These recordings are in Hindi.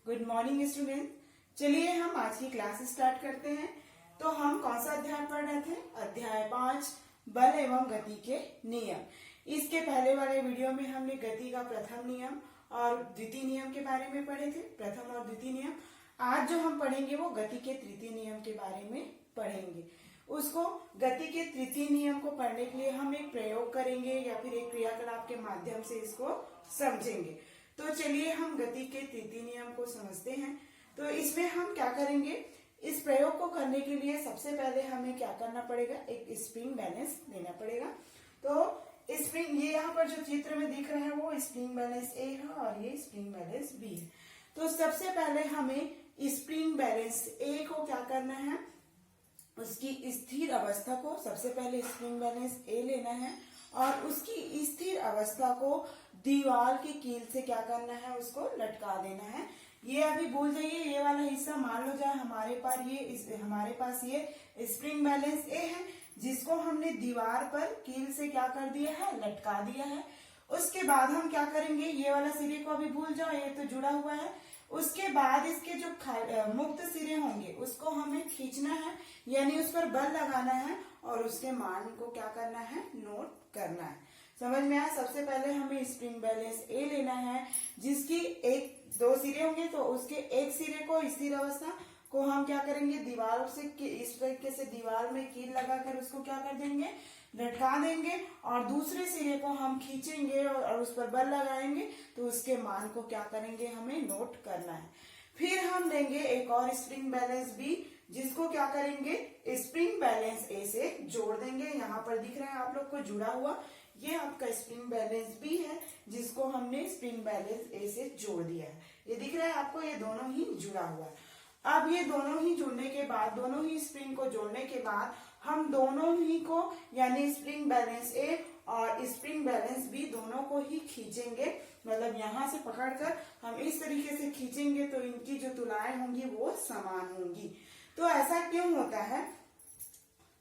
Good morning student. चलिए हम आज की क्लास स्टार्ट करते हैं। तो हम कौन सा अध्याय पढ़ रहे थे? अध्याय 5 बल एवं गति के नियम। इसके पहले वाले वीडियो में हमने गति का प्रथम नियम और द्वितीय नियम के बारे में पढ़े थे, प्रथम और द्वितीय नियम। आज जो हम पढ़ेंगे वो गति के तृतीय नियम के बारे में पढ़ेंगे। उसको गति के तृतीय नियम को पढ़ने के लिए हम एक प्रयोग करेंगे या फिर एक क्रियाकलाप के माध्यम से इसको समझेंगे। तो चलिए हम गति के तृतीय नियम को समझते हैं। तो इसमें हम क्या करेंगे, इस प्रयोग को करने के लिए सबसे पहले हमें क्या करना पड़ेगा, एक स्प्रिंग बैलेंस लेना पड़ेगा। तो स्प्रिंग, ये यहाँ पर जो चित्र में दिख रहा है वो स्प्रिंग बैलेंस ए है और ये स्प्रिंग बैलेंस बी है। तो सबसे पहले हमें स्प्रिंग बैलेंस ए को क्या करना है, उसकी स्थिर अवस्था को सबसे पहले स्प्रिंग बैलेंस ए लेना है और उसकी स्थिर अवस्था को दीवार की कील से क्या करना है, उसको लटका देना है। ये अभी भूल जाइए, ये वाला हिस्सा मान लो जाए हमारे पास ये स्प्रिंग बैलेंस ए है जिसको हमने दीवार पर कील से क्या कर दिया है, लटका दिया है। उसके बाद हम क्या करेंगे, ये वाला सिरे को अभी भूल जाओ, ये तो जुड़ा हुआ है। उसके बाद इसके जो मुक्त सिरे होंगे उसको हमें खींचना है, यानी उस पर बल लगाना है और उसके मान को क्या करना है, नोट करना है। समझ में आया? सबसे पहले हमें स्प्रिंग बैलेंस ए लेना है जिसकी दो सिरे होंगे, तो उसके एक सिरे को स्थिर अवस्था को हम क्या करेंगे, दीवार से इस तरीके से दीवार में कील लगाकर उसको क्या कर देंगे, लटका देंगे और दूसरे सिरे को हम खींचेंगे और उस पर बल लगाएंगे, तो उसके मान को क्या करेंगे, हमें नोट करना है। फिर हम लेंगे एक और स्प्रिंग बैलेंस बी जिसको क्या करेंगे, स्प्रिंग बैलेंस ए से जोड़ देंगे। यहाँ पर दिख रहा है आप लोग को जुड़ा हुआ, ये आपका स्प्रिंग बैलेंस बी है जिसको हमने स्प्रिंग बैलेंस ए से जोड़ दिया है। ये दिख रहा है आपको, ये दोनों ही जुड़ा हुआ है। अब ये दोनों ही जुड़ने के बाद, दोनों ही स्प्रिंग को जोड़ने के बाद हम दोनों ही को यानी स्प्रिंग बैलेंस ए और स्प्रिंग बैलेंस बी दोनों को ही खींचेंगे। मतलब यहाँ से पकड़कर हम इस तरीके से खींचेंगे तो इनकी जो तुलाएं होंगी वो समान होंगी। तो ऐसा क्यों होता है?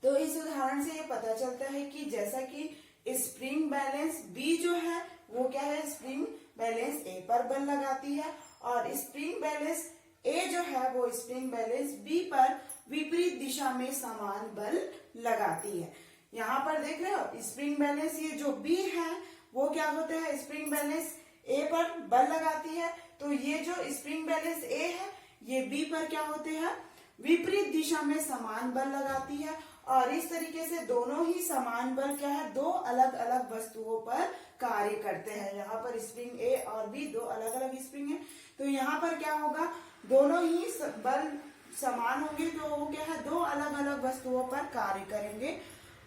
तो इस उदाहरण से ये पता चलता है कि जैसा कि स्प्रिंग बैलेंस बी जो है वो क्या है, स्प्रिंग बैलेंस ए पर बल लगाती है और स्प्रिंग बैलेंस ए जो है वो स्प्रिंग बैलेंस बी पर विपरीत दिशा में समान बल लगाती है। यहाँ पर देख रहे हो, स्प्रिंग बैलेंस ये जो बी है वो क्या होता है, स्प्रिंग बैलेंस ए पर बल लगाती है। तो ये जो स्प्रिंग बैलेंस ए है ये बी पर क्या होते हैं, विपरीत दिशा में समान बल लगाती है और इस तरीके से दोनों ही समान बल क्या है, दो अलग अलग वस्तुओं पर कार्य करते हैं। यहाँ पर स्प्रिंग ए और बी दो अलग अलग स्प्रिंग है, तो यहाँ पर क्या होगा, दोनों ही बल समान होंगे तो वो क्या है, दो अलग अलग वस्तुओं पर कार्य करेंगे।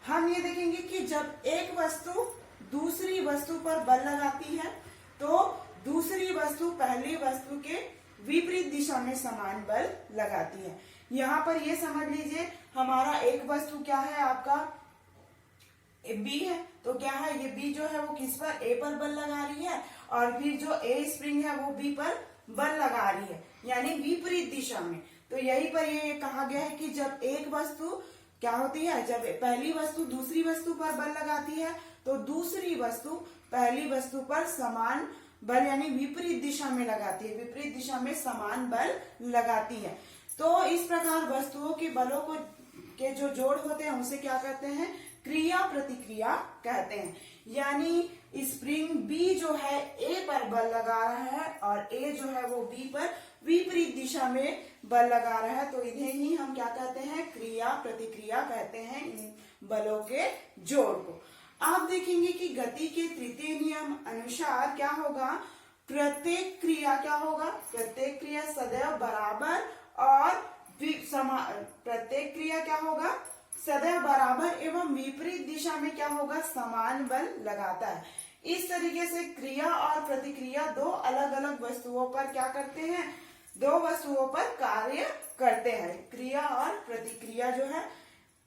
हम ये देखेंगे कि जब एक वस्तु दूसरी वस्तु पर बल लगाती है तो दूसरी वस्तु पहली वस्तु के विपरीत दिशा में समान बल लगाती है। यहाँ पर ये समझ लीजिए हमारा एक वस्तु क्या है, आपका बी है, तो क्या है, ये बी जो है वो किस पर, ए पर बल लगा रही है और फिर जो ए स्प्रिंग है वो बी पर बल लगा रही है, यानी विपरीत दिशा में। तो यही पर ये कहा गया है कि जब एक वस्तु क्या होती है, जब पहली वस्तु दूसरी वस्तु पर बल लगाती है तो दूसरी वस्तु पहली वस्तु पर समान बल यानी विपरीत दिशा में लगाती है, विपरीत दिशा में समान बल लगाती है। तो इस प्रकार वस्तुओं के बलों को के जो जोड़ होते हैं उसे क्या कहते हैं, क्रिया प्रतिक्रिया कहते हैं। यानी स्प्रिंग बी जो है ए पर बल लगा रहा है और ए जो है वो बी पर विपरीत दिशा में बल लगा रहा है, तो इन्हें ही हम क्या कहते हैं, क्रिया प्रतिक्रिया कहते हैं, इन बलों के जोड़ को। आप देखेंगे कि गति के तृतीय नियम अनुसार क्या होगा, प्रत्येक क्रिया क्या होगा, प्रत्येक क्रिया सदैव बराबर और प्रत्येक क्रिया क्या होगा, सदैव बराबर एवं विपरीत दिशा में क्या होगा, समान बल लगाता है। इस तरीके से क्रिया और प्रतिक्रिया दो अलग अलग वस्तुओं पर क्या करते हैं, दो वस्तुओं पर कार्य करते हैं। क्रिया और प्रतिक्रिया जो है,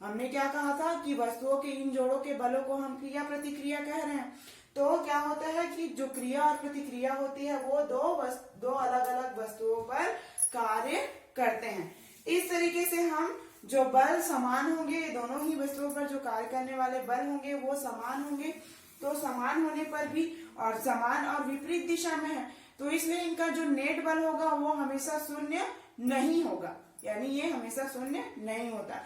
हमने क्या कहा था कि वस्तुओं के इन जोड़ों के बलों को हम क्रिया प्रतिक्रिया कह रहे हैं। तो क्या होता है कि जो क्रिया और प्रतिक्रिया होती है वो दो अलग अलग वस्तुओं पर कार्य करते हैं। इस तरीके से हम जो बल समान होंगे, दोनों ही वस्तुओं पर जो कार्य करने वाले बल होंगे वो समान होंगे, तो समान होने पर भी और समान और विपरीत दिशा में है तो इसलिए इनका जो नेट बल होगा वो हमेशा शून्य नहीं होगा, यानी ये हमेशा शून्य नहीं होता।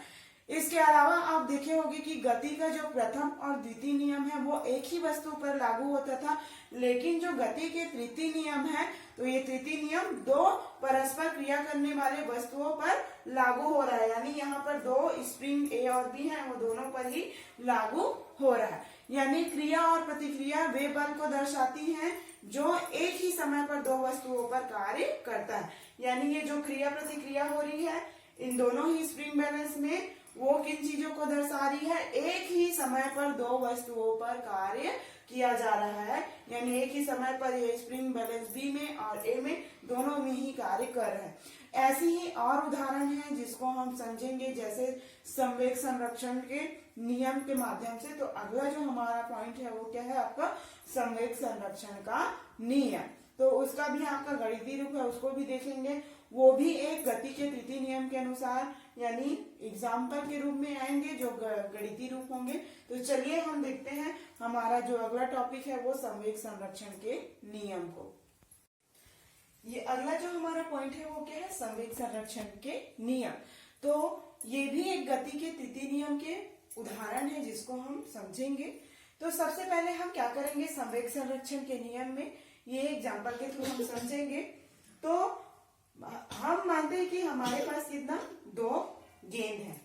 इसके अलावा आप देखे होंगे कि गति का जो प्रथम और द्वितीय नियम है वो एक ही वस्तु पर लागू होता था, लेकिन जो गति के तृतीय नियम है तो ये तृतीय नियम दो परस्पर क्रिया करने वाले वस्तुओं पर लागू हो रहा है, यानी यहाँ पर दो स्प्रिंग ए और बी है वो दोनों पर ही लागू हो रहा है। यानी क्रिया और प्रतिक्रिया वे बल को दर्शाती हैं जो एक ही समय पर दो वस्तुओं पर कार्य करता है। यानी ये जो क्रिया प्रतिक्रिया हो रही है इन दोनों ही स्प्रिंग बैलेंस में वो किन चीजों को दर्शा रही है, एक ही समय पर दो वस्तुओं पर कार्य किया जा रहा है, यानी एक ही समय पर ये स्प्रिंग बैलेंस बी में और ए में दोनों में ही कार्य कर रहे हैं। ऐसी ही और उदाहरण है जिसको हम समझेंगे जैसे संवेग संरक्षण के नियम के माध्यम से। तो अगला जो हमारा पॉइंट है वो क्या है आपका संवेग संरक्षण का नियम। तो उसका भी आपका गणितीय रूप है, उसको भी देखेंगे। वो भी एक गति के तृतीय नियम के अनुसार यानी एग्जाम्पल के रूप में आएंगे जो गणितीय रूप होंगे। तो चलिए हम देखते हैं हमारा जो अगला टॉपिक है वो संवेग संरक्षण के नियम को। ये अगला जो हमारा पॉइंट है वो क्या है, संवेग संरक्षण के नियम। तो ये भी एक गति के तृतीय नियम के उदाहरण है जिसको हम समझेंगे। तो सबसे पहले हम क्या करेंगे, संवेग संरक्षण के नियम में ये एग्जाम्पल के थ्रू हम समझेंगे। तो हम मानते हैं कि हमारे पास कितना, दो गेंद है।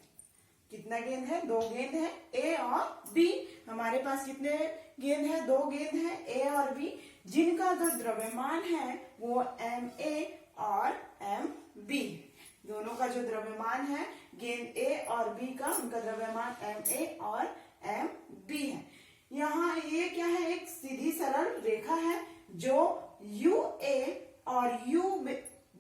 कितना गेंद है, दो गेंद है, ए और बी। हमारे पास कितने गेंद है, दो गेंद है, ए और बी, जिनका जो द्रव्यमान है वो एम ए और एम बी। दोनों का जो द्रव्यमान है गेंद ए और बी का, उनका द्रव्यमान एम ए और एम बी है। यहाँ ये क्या है, एक सीधी सरल रेखा है जो यू ए और यू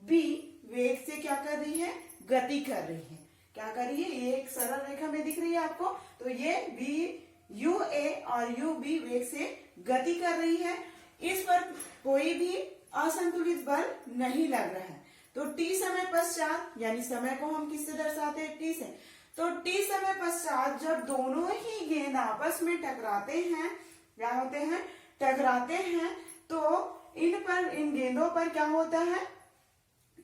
बी वेग से क्या कर रही है, गति कर रही है। क्या कर रही है, ये एक सरल रेखा में दिख रही है आपको। तो ये बी यू ए और यू बी वेग से गति कर रही है। इस पर कोई भी असंतुलित बल नहीं लग रहा है। तो टी समय पश्चात, यानी समय को हम किससे दर्शाते हैं, टी से। तो टी समय पश्चात जब दोनों ही गेंद आपस में टकराते हैं, क्या होते हैं, टकराते हैं, तो इन गेंदों पर क्या होता है,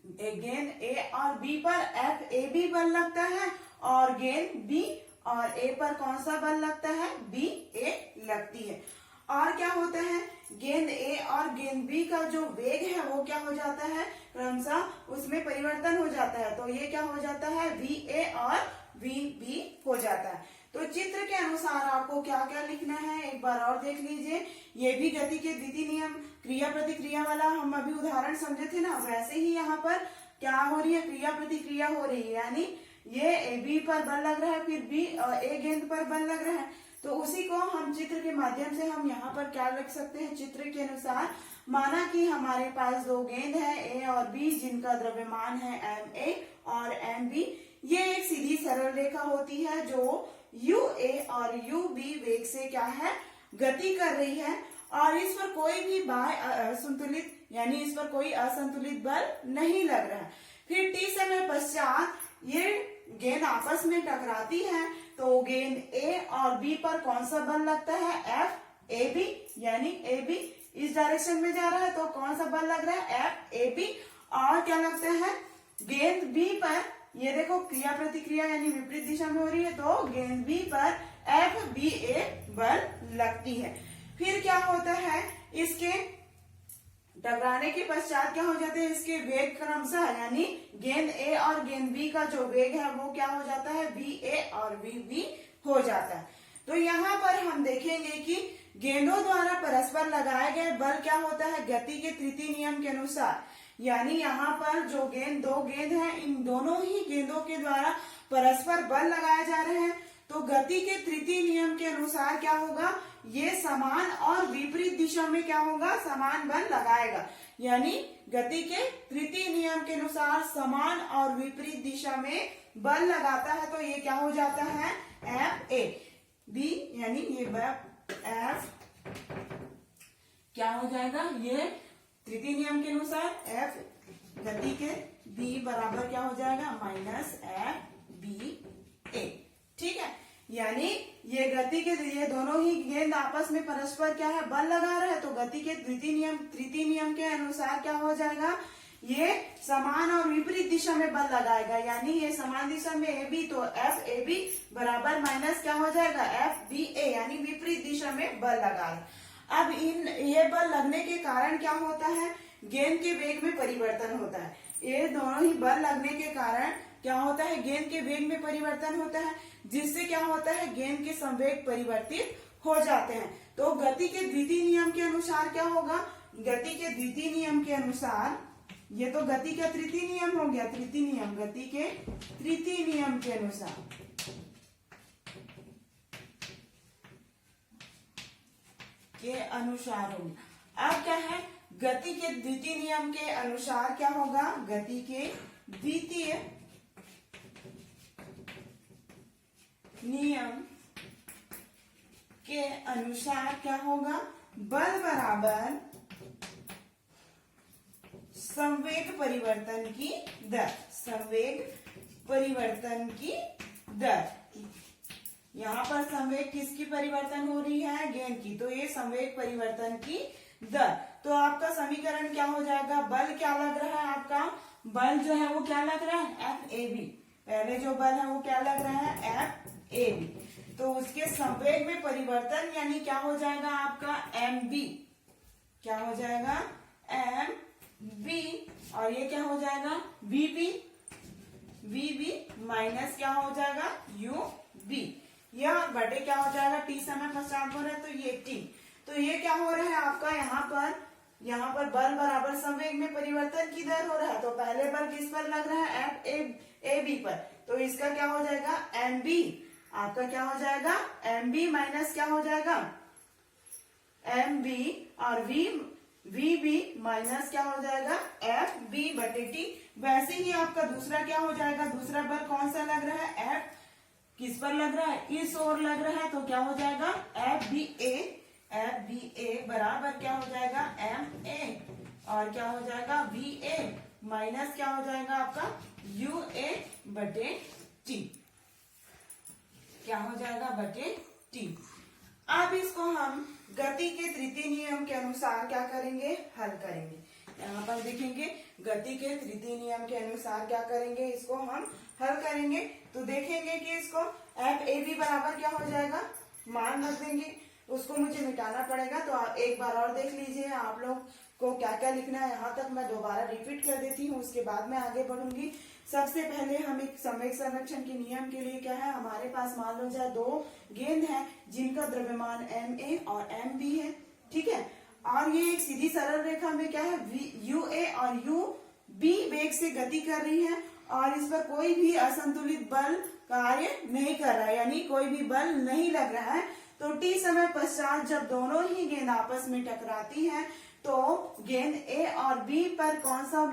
गेंद ए और बी पर एफ ए बी बल लगता है और गेंद बी और ए पर कौन सा बल लगता है, बी ए लगती है। और क्या होता है, गेंद ए और गेंद बी का जो वेग है वो क्या हो जाता है, क्रमशः उसमें परिवर्तन हो जाता है। तो ये क्या हो जाता है, वी ए और वी बी हो जाता है। तो चित्र के अनुसार आपको क्या क्या लिखना है एक बार और देख लीजिए। ये भी गति के द्वितीय नियम क्रिया प्रतिक्रिया वाला हम अभी उदाहरण समझे थे ना, वैसे ही यहाँ पर क्या हो रही है, क्रिया प्रतिक्रिया हो रही है। यानी ये ए बी पर बल लग रहा है, फिर बी ए गेंद पर बल लग रहा है। तो उसी को हम चित्र के माध्यम से हम यहाँ पर क्या लिख सकते हैं, चित्र के अनुसार। माना कि हमारे पास दो गेंद है ए और बी जिनका द्रव्यमान है एम ए और एम बी। ये एक सीधी सरल रेखा होती है जो यू ए और यू बी वेग से क्या है, गति कर रही है और इस पर कोई भी असंतुलित यानी इस पर कोई असंतुलित बल नहीं लग रहा है। फिर टी समय पश्चात ये गेंद आपस में टकराती है तो गेंद ए और बी पर कौन सा बल लगता है, एफ ए बी, यानी ए बी इस डायरेक्शन में जा रहा है तो कौन सा बल लग रहा है, एफ ए बी। और क्या लगता है, गेंद बी पर, ये देखो क्रिया प्रतिक्रिया यानी विपरीत दिशा में हो रही है, तो गेंद बी पर एफ बी ए बल लगती है। फिर क्या होता है, इसके टकराने के पश्चात क्या हो जाते हैं, इसके वेग क्रमशः यानी गेंद ए और गेंद बी का जो वेग है वो क्या हो जाता है, वी ए और वी बी हो जाता है। तो यहाँ पर हम देखेंगे कि गेंदों द्वारा परस्पर लगाए गए बल क्या होता है, गति के तृतीय नियम के अनुसार। यानी यहाँ पर जो दो गेंद हैं, इन दोनों ही गेंदों के द्वारा परस्पर बल लगाए जा रहे हैं। तो गति के तृतीय नियम के अनुसार क्या होगा, ये समान और विपरीत दिशा में क्या होगा, समान बल लगाएगा। यानी गति के तृतीय नियम के अनुसार समान और विपरीत दिशा में बल लगाता है। तो ये क्या हो जाता है, एफ ए बी, यानी ये एफ क्या हो जाएगा, ये तृतीय नियम के अनुसार एफ गति के बी बराबर क्या हो जाएगा, माइनस एफ बी ए। ठीक है, यानी ये गति के ये दोनों ही गेंद आपस में परस्पर क्या है, बल लगा रहे हैं, तो गति के तृतीय नियम के अनुसार क्या हो जाएगा, ये समान और विपरीत दिशा में बल लगाएगा, यानी ये समान दिशा में ए बी, तो एफ ए बी बराबर माइनस क्या हो जाएगा, एफ बी ए, यानी विपरीत दिशा में बल लगा। अब ये बल लगने के कारण क्या होता है, गेंद के वेग में परिवर्तन होता है। ये दोनों ही बल लगने के कारण क्या होता है, गेंद के वेग में परिवर्तन होता है, जिससे क्या होता है, गेंद के संवेग परिवर्तित हो जाते हैं। तो गति के द्वितीय नियम के अनुसार क्या होगा, गति के द्वितीय नियम के अनुसार, ये तो गति का तृतीय नियम हो गया, तृतीय नियम, गति के तृतीय नियम के अनुसार होगा। अब क्या है, गति के द्वितीय नियम के अनुसार क्या होगा, गति के द्वितीय नियम के अनुसार क्या होगा, बल बराबर संवेग परिवर्तन की दर, संवेग परिवर्तन की दर। यहाँ पर संवेग किसकी परिवर्तन हो रही है, गेंद की, तो ये संवेग परिवर्तन की दर। तो आपका समीकरण क्या हो जाएगा, बल क्या लग रहा है, आपका बल जो है वो क्या लग रहा है, एफ ए बी, पहले जो बल है वो क्या लग रहा है, एफ ए बी, तो उसके संवेग में परिवर्तन यानी क्या हो जाएगा आपका एम बी, क्या हो जाएगा एम बी, और ये क्या हो जाएगा वी बी माइनस क्या हो जाएगा यू बी, यह बटे क्या हो जाएगा, टी समय पश्चात हो रहा है तो ये टी, तो ये क्या हो रहा है आपका, यहाँ पर बल बराबर संवेग में परिवर्तन की दर हो रहा है, तो पहले बल किस पर लग रहा है, एफ ए बी पर, तो इसका क्या हो जाएगा एम बी, आपका क्या हो जाएगा एम बी माइनस क्या हो जाएगा एम बी, और वी बी माइनस क्या हो जाएगा एफ बी बटे टी। वैसे ही आपका दूसरा क्या हो जाएगा, दूसरा बल कौन सा लग रहा है, एफ किस पर लग रहा है, इस ओर लग रहा है, तो क्या हो जाएगा एफ बी ए बराबर क्या हो जाएगा एम ए, और क्या हो जाएगा वी ए माइनस क्या हो जाएगा आपका यू ए बटे टी, क्या हो जाएगा बटे टी। अब इसको हम गति के तृतीय नियम के अनुसार क्या करेंगे, हल करेंगे। यहाँ पर देखेंगे गति के तृतीय नियम के अनुसार क्या करेंगे, इसको हम हल करेंगे, तो देखेंगे कि इसको एफ ए बी बराबर क्या हो जाएगा, मान रख देंगे, उसको मुझे मिटाना पड़ेगा, तो एक बार और देख लीजिए आप लोग को क्या क्या लिखना है, यहाँ तक मैं दोबारा रिपीट कर देती हूँ, उसके बाद मैं आगे बढ़ूंगी। सबसे पहले हम एक संवेग संरक्षण के नियम के लिए क्या है, हमारे पास मान लो जाए दो गेंद है जिनका द्रव्यमान एम ए और एम बी है, ठीक है, और ये एक सीधी सरल रेखा में क्या है यू ए और यू बी वेग से गति कर रही है, और इस पर कोई भी असंतुलित बल कार्य नहीं कर रहा है, यानी कोई भी बल नहीं लग रहा है। तो टी समय पश्चात जब दोनों ही गेंद आपस में टकराती हैं, तो गेंद ए और बी पर कौन सा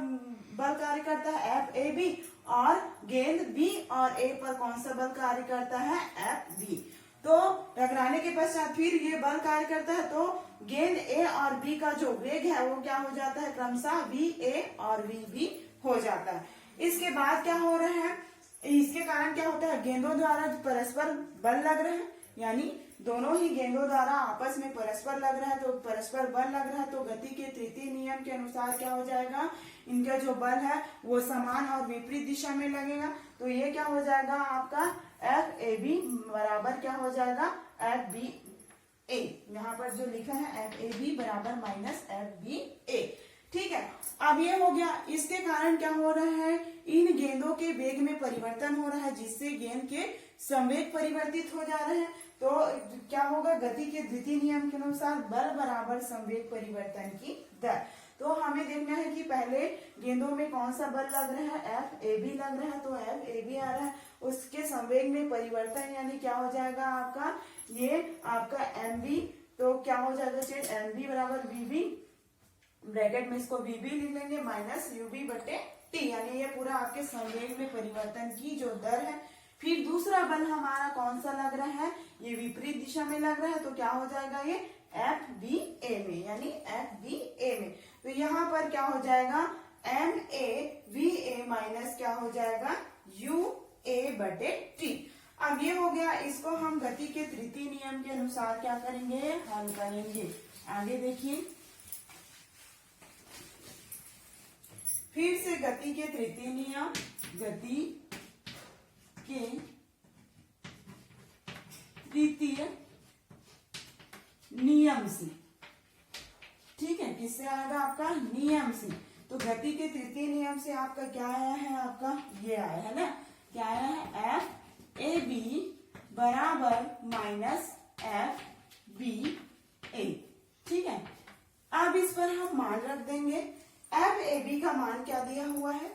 बल कार्य करता है, एफ ए बी, और गेंद बी और ए पर कौन सा बल कार्य करता है, एफ बी। तो टकराने के पश्चात फिर ये बल कार्य करता है, तो गेंद ए और बी का जो वेग है वो क्या हो जाता है, क्रमशः वी ए और वी बी हो जाता है। इसके बाद क्या हो रहा है, इसके कारण क्या होता है, गेंदों द्वारा परस्पर बल लग रहे हैं, यानी दोनों ही गेंदों द्वारा आपस में परस्पर लग रहा है, तो परस्पर बल लग रहा है, तो गति के तृतीय नियम के अनुसार क्या हो जाएगा, इनका जो बल है वो समान और विपरीत दिशा में लगेगा, तो ये क्या हो जाएगा आपका एफ ए बी बराबर क्या हो जाएगा एफ बी ए, यहाँ पर जो लिखा है एफ ए बी बराबर माइनस एफ बी ए, ठीक है। अब ये हो गया, इसके कारण क्या हो रहा है, इन गेंदों के वेग में परिवर्तन हो रहा है, जिससे गेंद के संवेग परिवर्तित हो जा रहे हैं, तो क्या होगा, गति के द्वितीय नियम के अनुसार बल बराबर संवेग परिवर्तन की दर। तो हमें देखना है कि पहले गेंदों में कौन सा बल लग रहा है, एफ ए बी लग रहा है, तो एफ ए बी आ रहा है, उसके संवेग में परिवर्तन यानी क्या हो जाएगा आपका, ये आपका एम बी, तो क्या हो जाएगा एम बी बराबर वी बी, ब्रैकेट में इसको वी बी लिख लेंगे माइनस यू बी बटे टी, यानी ये पूरा आपके संवेग में परिवर्तन की जो दर है। फिर दूसरा बल हमारा कौन सा लग रहा है, ये विपरीत दिशा में लग रहा है, तो क्या हो जाएगा ये एफ बी ए में, यानी एफ बी ए में, तो यहाँ पर क्या हो जाएगा M A V A minus क्या हो जाएगा यू ए बटे टी। अब ये हो गया, इसको हम गति के तृतीय नियम के अनुसार क्या करेंगे, हल करेंगे। आगे देखिए, फिर से गति के तृतीय नियम, गति के तृतीय नियम से, ठीक है, किससे आएगा आपका, नियम से। तो गति के तृतीय नियम से आपका क्या आया है, आपका ये आया है ना, क्या आया है, एफ ए बी बराबर माइनस एफ बी ए, ठीक है। अब इस पर हम मान रख देंगे। एफ ए बी का मान क्या दिया हुआ है,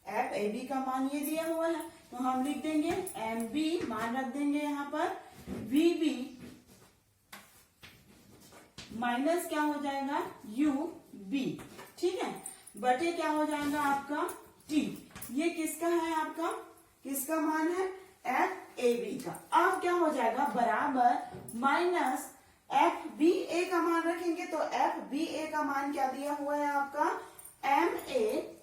एफ ए बी का मान ये दिया हुआ है, तो हम लिख देंगे एम बी, मान रख देंगे यहाँ पर वी बी माइनस क्या हो जाएगा, यू बी, ठीक है, बटे क्या हो जाएगा आपका टी। ये किसका है, आपका किसका मान है, एफ ए बी का। अब क्या हो जाएगा, बराबर माइनस एफ बी ए का मान रखेंगे, तो एफ बी ए का मान क्या दिया हुआ है आपका, एम ए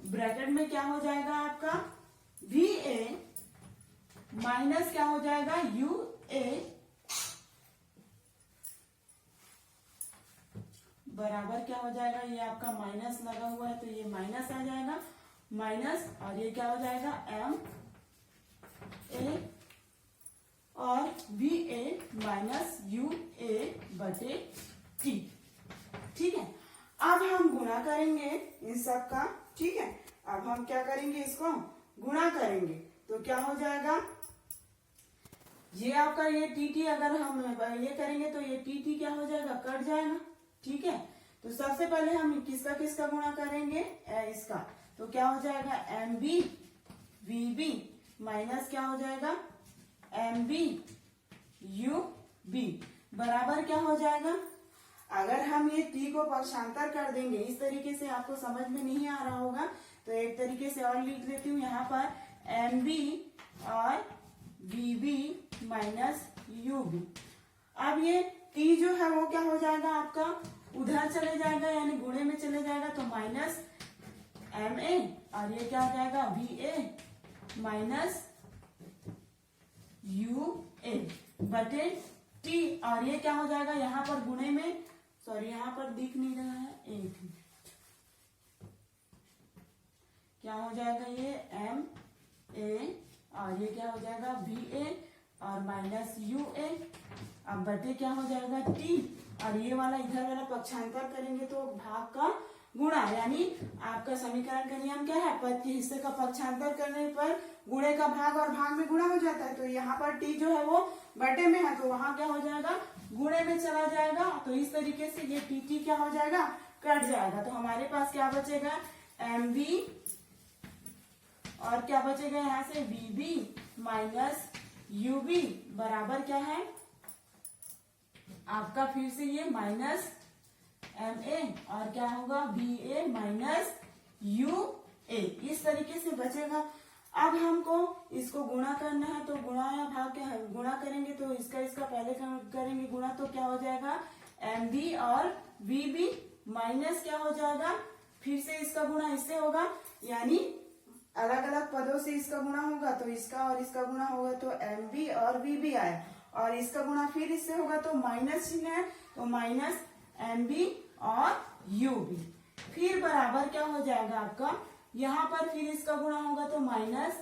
ब्रैकेट में क्या हो जाएगा आपका वी ए माइनस क्या हो जाएगा यू ए बराबर क्या हो जाएगा, ये आपका माइनस लगा हुआ है तो ये माइनस आ जाएगा, माइनस और ये क्या हो जाएगा एम ए और we A minus U A बटे टी, ठीक है। अब हम गुणा करेंगे इन सब का, ठीक है। अब हम क्या करेंगे, इसको गुणा करेंगे तो क्या हो जाएगा, ये आपका ये टी टी अगर हम ये करेंगे तो ये टी टी क्या हो जाएगा, कट जाएगा, ठीक है। तो सबसे पहले हम किसका किसका गुणा करेंगे, इसका, तो क्या हो जाएगा M B V B minus क्या हो जाएगा एम बी यू बी बराबर क्या हो जाएगा, अगर हम ये टी को पक्षांतर कर देंगे इस तरीके से, आपको समझ में नहीं आ रहा होगा तो एक तरीके से और लिख देती हूँ, यहाँ पर एम बी और V B minus U B. अब ये टी जो है वो क्या हो जाएगा आपका उधर चले जाएगा यानी गुणे में चले जाएगा, तो माइनस एम ए और ये क्या हो जाएगा we A minus U A बटे टी, और ये क्या हो जाएगा यहाँ पर गुणे में, सॉरी यहाँ पर दिख नहीं रहा है, एक मिनट, क्या हो जाएगा ये एम ए और ये क्या हो जाएगा वी ए और माइनस यू ए, अब बटे क्या हो जाएगा टी, और ये वाला इधर वाला पक्षांतर करेंगे तो भाग का गुणा, यानी आपका समीकरण का नियम क्या है, पद के हिस्से का पक्षांतर करने पर गुणे का भाग और भाग में गुणा हो जाता है। तो यहाँ पर टी जो है वो बटे में है तो वहां क्या हो जाएगा गुणे में चला जाएगा, तो इस तरीके से ये टी टी क्या हो जाएगा कट जाएगा। तो हमारे पास क्या बचेगा एम बी और क्या बचेगा यहाँ से V B minus U B बराबर क्या है आपका फिर से ये माइनस एम ए और क्या होगा B A minus U A, इस तरीके से बचेगा। अब हमको इसको गुणा करना है तो गुणा या भाग क्या है, गुणा करेंगे तो इसका पहले करेंगे गुणा, तो क्या हो जाएगा एम बी और वी बी माइनस क्या हो जाएगा फिर से इसका गुणा इससे होगा, यानी अलग अलग पदों से इसका गुणा होगा तो इसका और इसका गुणा होगा तो एम बी और वी बी आए, और इसका गुणा फिर इससे होगा तो माइनस चिन्ह है तो माइनस एम बी और यू बी, फिर बराबर क्या हो जाएगा आपका यहाँ पर फिर इसका गुणा होगा तो माइनस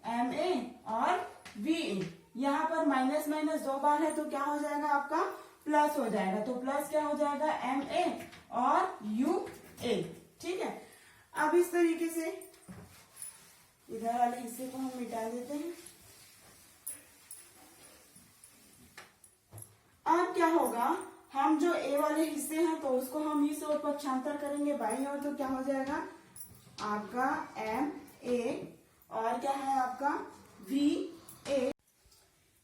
एम ए और वी ए, यहाँ पर माइनस माइनस दो बार है तो क्या हो जाएगा आपका प्लस हो जाएगा, तो प्लस क्या हो जाएगा एम ए और यू ए, ठीक है। अब इस तरीके से इधर वाले हिस्से को हम मिटा देते हैं। अब क्या होगा, हम जो ए वाले हिस्से हैं तो उसको हम इस ओर पक्षांतर करेंगे बाईं ओर, तो क्या हो जाएगा आपका एम ए और क्या है आपका वी ए।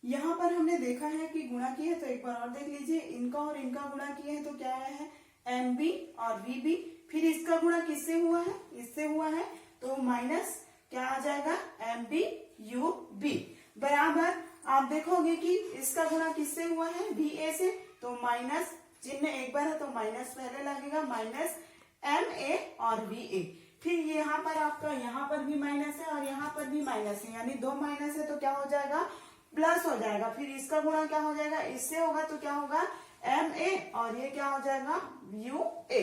यहाँ पर हमने देखा है कि गुणा किया है तो एक बार और देख लीजिए, इनका और इनका गुणा किया है तो क्या आया है एम बी और वी बी, फिर इसका गुणा किससे हुआ है इससे हुआ है तो माइनस क्या आ जाएगा एम बी यू बी बराबर, आप देखोगे कि इसका गुणा किससे हुआ है वी ए से, तो माइनस चिन्ह एक बार है तो माइनस पहले लगेगा, माइनस एम ए और वी ए, फिर यहाँ पर आपका यहाँ पर भी माइनस है और यहाँ पर भी माइनस है, यानी दो माइनस है तो क्या हो जाएगा, प्लस हो जाएगा। फिर इसका गुणा क्या हो जाएगा, इससे होगा तो क्या होगा, MA, और ये क्या हो जाएगा, UA।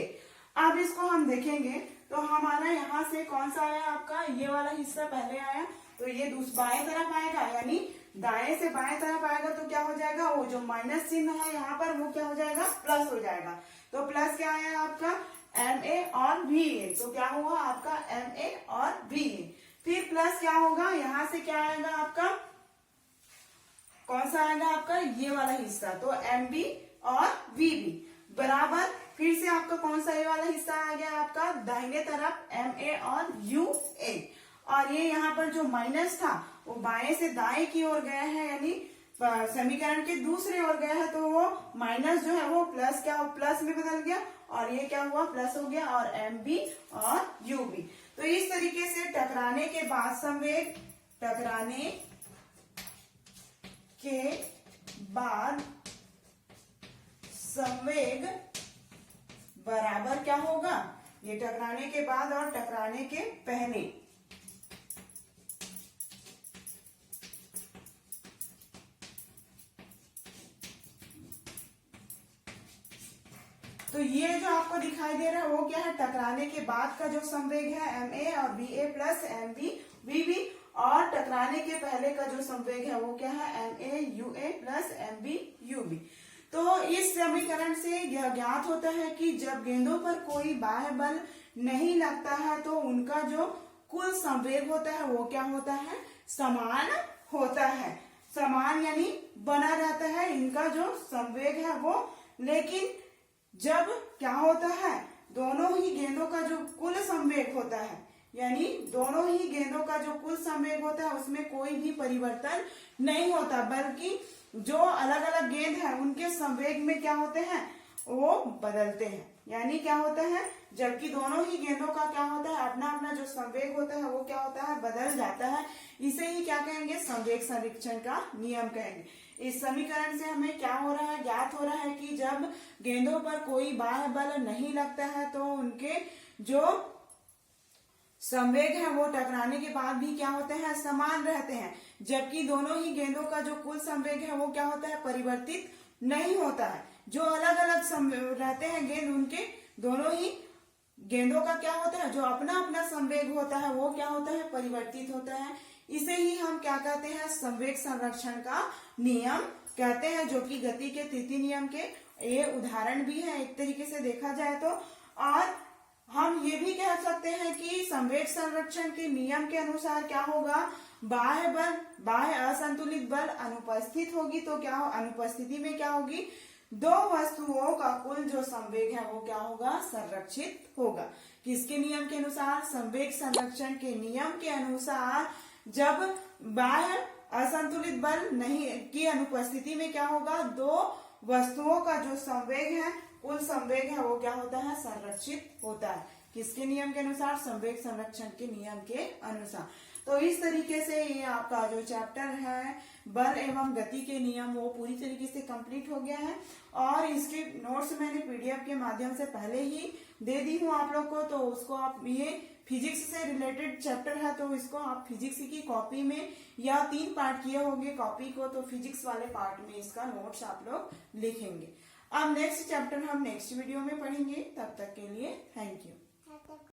अब इसको हम देखेंगे तो हमारा यहाँ से कौन सा आया, आपका ये वाला हिस्सा पहले आया, तो ये बाएं तरफ आएगा, यानी दाएं से बाएं तरफ आएगा तो क्या हो जाएगा, वो जो माइनस चिन्ह है यहाँ पर वो क्या हो जाएगा, प्लस हो जाएगा। तो प्लस क्या आया आपका, MA और VA, तो क्या हुआ आपका MA और VA। फिर प्लस क्या होगा, यहाँ से क्या आएगा आपका, कौन सा आएगा आपका, ये वाला हिस्सा, तो MB और VB बराबर, फिर से आपका कौन सा ये वाला हिस्सा आ गया आपका, दाहिने तरफ MA और UA, और ये यहाँ पर जो माइनस था वो बाएं से दाएं की ओर गया है, यानी समीकरण के दूसरे ओर गया है, तो वो माइनस जो है वो प्लस क्या प्लस में बदल गया, और ये क्या हुआ, प्लस हो गया, और MB और UB। तो इस तरीके से टकराने के बाद संवेग, टकराने के बाद संवेग बराबर क्या होगा, ये टकराने के बाद और टकराने के पहले, तो ये जो आपको दिखाई दे रहा है वो क्या है, टकराने के बाद का जो संवेग है MA और VA प्लस MB VB, और टकराने के पहले का जो संवेग है वो क्या है, MA UA plus MB UB। तो इस समीकरण से यह ज्ञात होता है कि जब गेंदों पर कोई बाह्य बल नहीं लगता है तो उनका जो कुल संवेग होता है वो क्या होता है, समान होता है, समान यानी बना रहता है इनका जो संवेग है वो। लेकिन जब क्या होता है, दोनों ही गेंदों का जो कुल संवेग होता है, यानी दोनों ही गेंदों का जो कुल संवेग होता है उसमें कोई भी परिवर्तन नहीं होता, बल्कि जो अलग अलग गेंद है उनके संवेग में क्या होते हैं, वो बदलते हैं। यानी क्या होता है, जबकि दोनों ही गेंदों का क्या होता है, अपना अपना जो संवेग होता है वो क्या होता है, बदल जाता है। इसे ही क्या कहेंगे, संवेग संरक्षण का नियम कहेंगे। इस समीकरण से हमें क्या हो रहा है, ज्ञात हो रहा है कि जब गेंदों पर कोई बाह्य बल नहीं लगता है तो उनके जो संवेग है वो टकराने के बाद भी क्या होते हैं, समान रहते हैं, जबकि दोनों ही गेंदों का जो कुल संवेग है वो क्या होता है, परिवर्तित नहीं होता है। जो अलग अलग रहते हैं गेंद, उनके दोनों ही गेंदों का क्या होता है, जो अपना अपना संवेग होता है वो क्या होता है, परिवर्तित होता है। इसे ही हम क्या कहते हैं, संवेग संरक्षण का नियम कहते हैं, जो कि गति के तृतीय नियम के ये उदाहरण भी है एक तरीके से देखा जाए तो। और हम ये भी कह सकते हैं कि संवेग संरक्षण के नियम के अनुसार क्या होगा, बाह्य बल, बाह्य असंतुलित बल अनुपस्थित होगी तो क्या हो, अनुपस्थिति में क्या होगी, दो वस्तुओं का कुल जो संवेग है वो क्या होगा, संरक्षित होगा। किसके नियम के अनुसार, संवेग संरक्षण के नियम के अनुसार। जब बाह्य असंतुलित बल नहीं की अनुपस्थिति में क्या होगा, दो वस्तुओं का जो संवेग है, कुल संवेग है वो क्या होता है, संरक्षित होता है। किसके नियम के अनुसार, संवेग संरक्षण के नियम के अनुसार। तो इस तरीके से ये आपका जो चैप्टर है बल एवं गति के नियम वो पूरी तरीके से कंप्लीट हो गया है। और इसके नोट्स मैंने PDF के माध्यम से पहले ही दे दी हूँ आप लोग को, तो उसको आप, ये फिजिक्स से रिलेटेड चैप्टर है तो इसको आप फिजिक्स की कॉपी में, या 3 पार्ट किए होंगे कॉपी को, तो फिजिक्स वाले पार्ट में इसका नोट्स आप लोग लिखेंगे। अब नेक्स्ट चैप्टर हम नेक्स्ट वीडियो में पढ़ेंगे। तब तक के लिए थैंक यू।